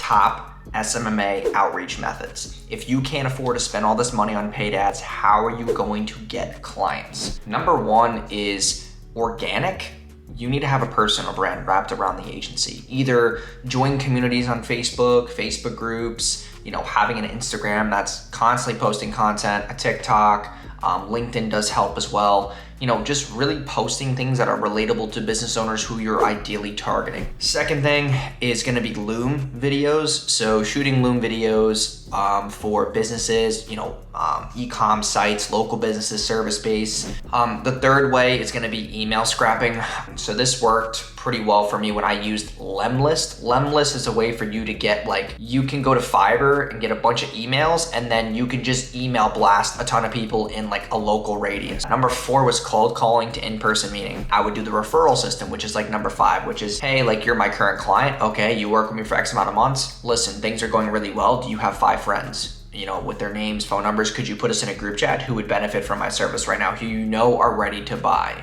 top SMMA outreach methods. If you can't afford to spend all this money on paid ads, how are you going to get clients? Number one is organic. You need to have a personal brand wrapped around the agency. Either join communities on Facebook groups, having an Instagram that's constantly posting content, a TikTok, LinkedIn does help as well. Just really posting things that are relatable to business owners who you're ideally targeting. Second thing is gonna be Loom videos. So shooting Loom videos for businesses, e-com sites, local businesses, service-based. The third way is gonna be email scrapping. So this worked pretty well for me when I used Lemlist. Lemlist is a way for you to get you can go to Fiverr and get a bunch of emails, and then you can just email blast a ton of people in a local radius. Number 4 was cold calling to in-person meeting. I would do the referral system, which is number 5, which is, hey, you're my current client. Okay, you work with me for X amount of months. Listen, things are going really well. Do you have 5 friends? With their names, phone numbers, could you put us in a group chat who would benefit from my service right now, who are ready to buy?